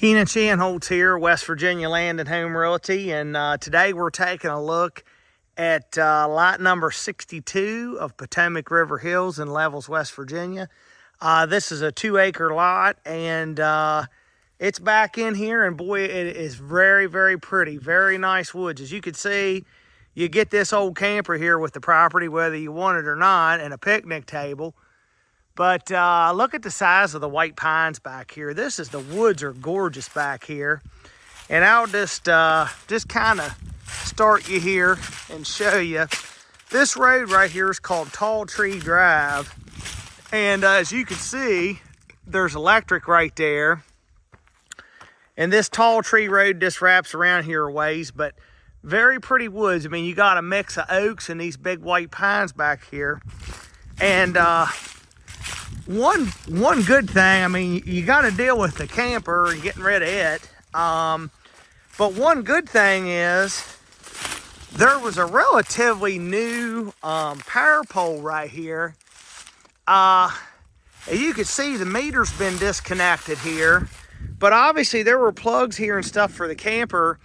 Keenan Shanholtz here, West Virginia Land and Home Realty, and today we're taking a look at lot number 62 of Potomac River Hills in Levels, West Virginia. This is a 2-acre lot, and it's back in here, and boy, it is very, very pretty. Very nice woods. As you can see, you get this old camper here with the property, whether you want it or not, and a picnic table. But look at the size of the white pines back here. The woods are gorgeous back here. And I'll just kind of start you here and show you. This road right here is called Tall Tree Drive. And as you can see, there's electric right there. And this Tall Tree Road just wraps around here a ways, but very pretty woods. I mean, you got a mix of oaks and these big white pines back here. And one good thing, I mean, you got to deal with the camper and getting rid of it. But one good thing is there was a relatively new power pole right here. As you can see, the meter's been disconnected here. But obviously there were plugs here and stuff for the camper.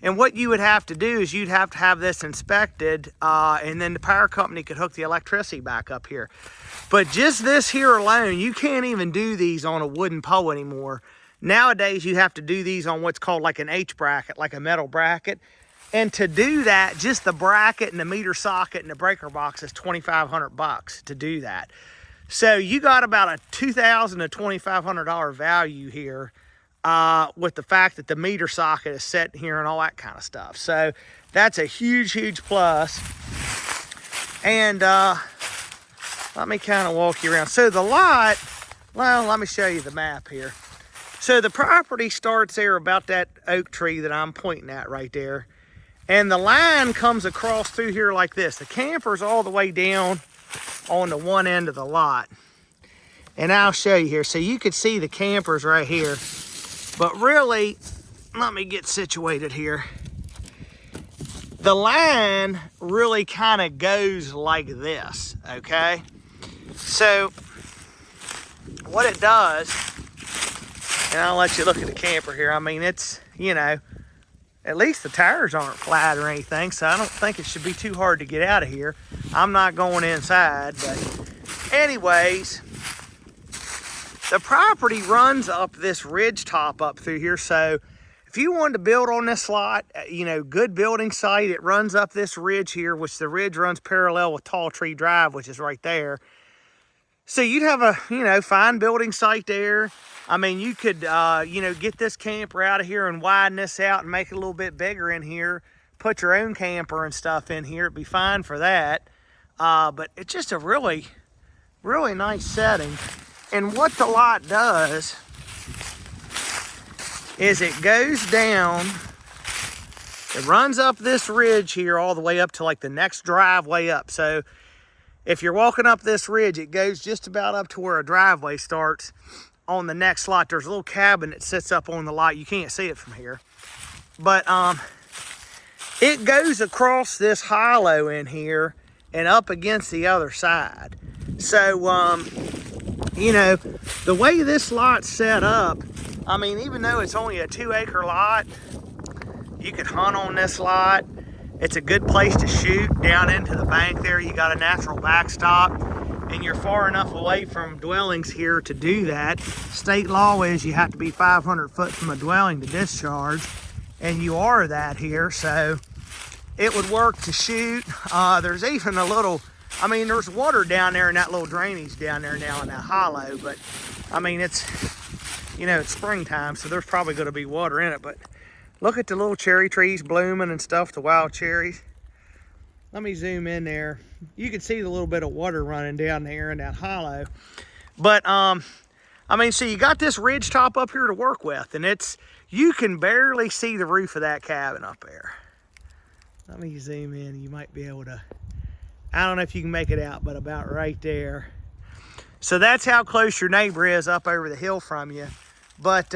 And what you would have to do is you'd have to have this inspected, and then the power company could hook the electricity back up here. But just this here alone, you can't even do these on a wooden pole anymore. Nowadays, you have to do these on what's called like an H bracket, like a metal bracket. And to do that, just the bracket and the meter socket and the breaker box is $2,500 to do that. So you got about a $2,000 to $2,500 value here with the fact that the meter socket is set here and all that kind of stuff. So that's a huge, huge plus. And let me kind of walk you around. So the lot, well, let me show you the map here. So the property starts there about that oak tree that I'm pointing at right there. And the line comes across through here like this. The camper's all the way down on the one end of the lot. And I'll show you here. So you can see the campers right here. But really, let me get situated here. The line really kind of goes like this, okay? So what it does, and I'll let you look at the camper here. I mean, it's, you know, at least the tires aren't flat or anything, so I don't think it should be too hard to get out of here. I'm not going inside, but anyways, the property runs up this ridge top up through here. So if you wanted to build on this lot, you know, good building site, it runs up this ridge here, which the ridge runs parallel with Tall Tree Drive, which is right there. So you'd have a, you know, fine building site there. I mean, you could, you know, get this camper out of here and widen this out and make it a little bit bigger in here. Put your own camper and stuff in here. It'd be fine for that. But it's just a really, really nice setting. And what the lot does is it goes down, it runs up this ridge here all the way up to like the next driveway up. So if you're walking up this ridge, it goes just about up to where a driveway starts on the next lot. There's a little cabin that sits up on the lot. You can't see it from here. But it goes across this hollow in here and up against the other side. So, you know, the way this lot's set up, I mean, even though it's only a 2-acre lot, you could hunt on this lot. It's a good place to shoot down into the bank there. You got a natural backstop and you're far enough away from dwellings here to do that. State law is you have to be 500 foot from a dwelling to discharge, and you are that here, so it would work to shoot. There's even a little, I mean, there's water down there in that little drainage down there now in that hollow, but I mean, it's, you know, it's springtime, so there's probably going to be water in it. But look at the little cherry trees blooming and stuff, the wild cherries. Let me zoom in there. You can see the little bit of water running down there in that hollow. But, I mean, so you got this ridge top up here to work with, and it's, you can barely see the roof of that cabin up there. Let me zoom in. You might be able to, I don't know if you can make it out, but about right there. So that's how close your neighbor is up over the hill from you. But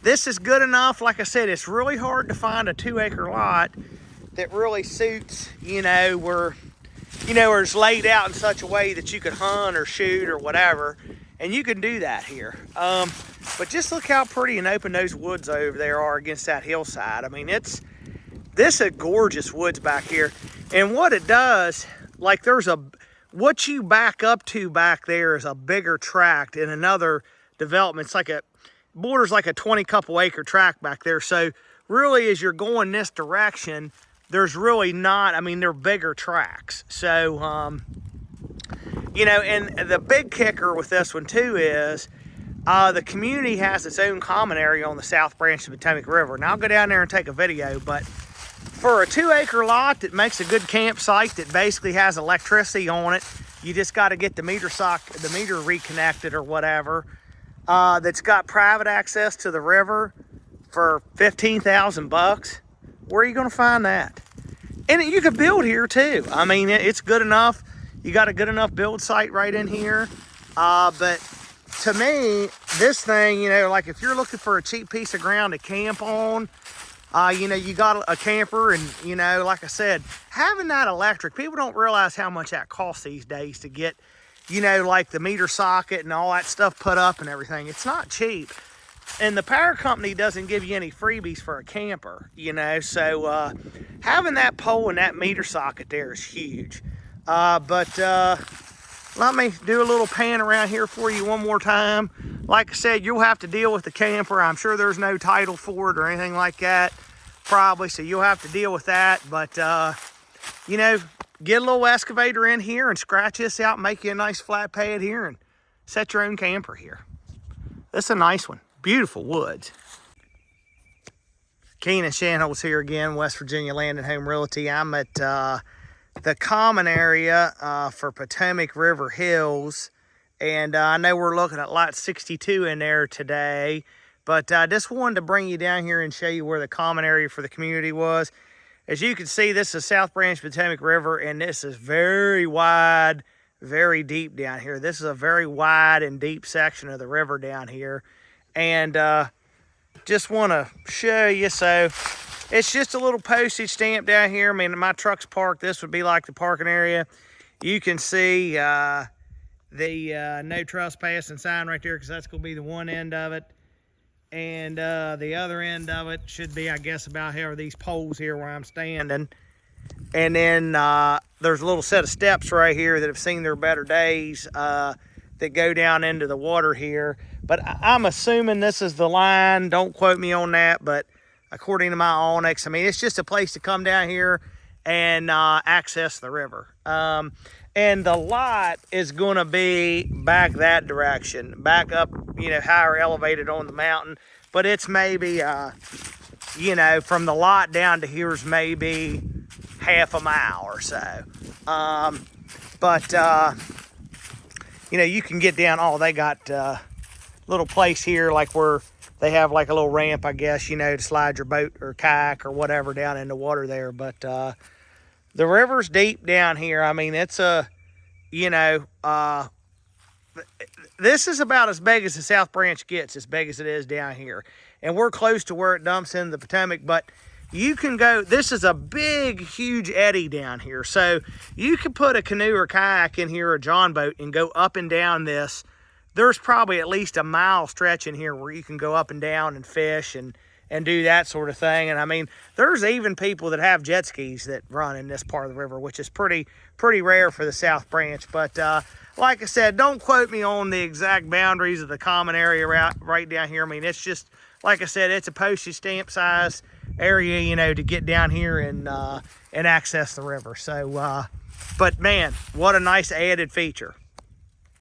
this is good enough. Like I said, it's really hard to find a 2-acre lot that really suits, you know, where it's laid out in such a way that you could hunt or shoot or whatever. And you can do that here. But just look how pretty and open those woods over there are against that hillside. I mean, this is gorgeous woods back here. And what it does, like what you back up to back there is a bigger tract in another development. It's like borders like a 20 couple acre tract back there. So really, as you're going this direction, there's really not, I mean, they're bigger tracts. So, you know, and the big kicker with this one too is the community has its own common area on the south branch of the Potomac River. And I'll go down there and take a video, but for a 2-acre lot that makes a good campsite that basically has electricity on it, you just got to get the meter reconnected or whatever, that's got private access to the river for $15,000. Where are you going to find that? And you could build here too. I mean, it's good enough. You got a good enough build site right in here. But to me, this thing, you know, like if you're looking for a cheap piece of ground to camp on, you know, you got a camper and, you know, like I said, having that electric, people don't realize how much that costs these days to get, you know, like the meter socket and all that stuff put up and everything. It's not cheap. And the power company doesn't give you any freebies for a camper, you know, so having that pole and that meter socket there is huge. But let me do a little pan around here for you one more time. Like I said, you'll have to deal with the camper. I'm sure there's no title for it or anything like that, probably, so you'll have to deal with that. But, you know, get a little excavator in here and scratch this out and make you a nice flat pad here and set your own camper here. This is a nice one. Beautiful woods. Keenan Shanholz here again, West Virginia Land and Home Realty. I'm at the common area for Potomac River Hills. And I know we're looking at lot 62 in there today. But I just wanted to bring you down here and show you where the common area for the community was. As you can see, this is South Branch Potomac River, and this is very wide, very deep down here. This is a very wide and deep section of the river down here. And just want to show you. So it's just a little postage stamp down here. I mean, my truck's parked. This would be like the parking area. You can see the no trespassing sign right there, because that's going to be the one end of it. And the other end of it should be, I guess, about here, these poles here where I'm standing. And then there's a little set of steps right here that have seen their better days that go down into the water here. But I'm assuming this is the line. Don't quote me on that, but according to my Onyx, I mean, it's just a place to come down here and access the river. And the lot is going to be back that direction, back up, you know, higher elevated on the mountain. But it's maybe, you know, from the lot down to here's maybe half a mile or so. You know, you can get down. Oh, they got little place here, like where they have like a little ramp, I guess, you know, to slide your boat or kayak or whatever down in the water there. But the river's deep down here. I mean, it's you know, this is about as big as the South Branch gets, as big as it is down here. And we're close to where it dumps into the Potomac, but you can go, this is a big, huge eddy down here. So you can put a canoe or kayak in here or a john boat and go up and down this. There's probably at least a mile stretch in here where you can go up and down and fish and do that sort of thing. And I mean, there's even people that have jet skis that run in this part of the river, which is pretty rare for the South Branch. But like I said, don't quote me on the exact boundaries of the common area right down here. I mean, it's just, like I said, it's a postage stamp size area, you know, to get down here and access the river. So, but man, what a nice added feature.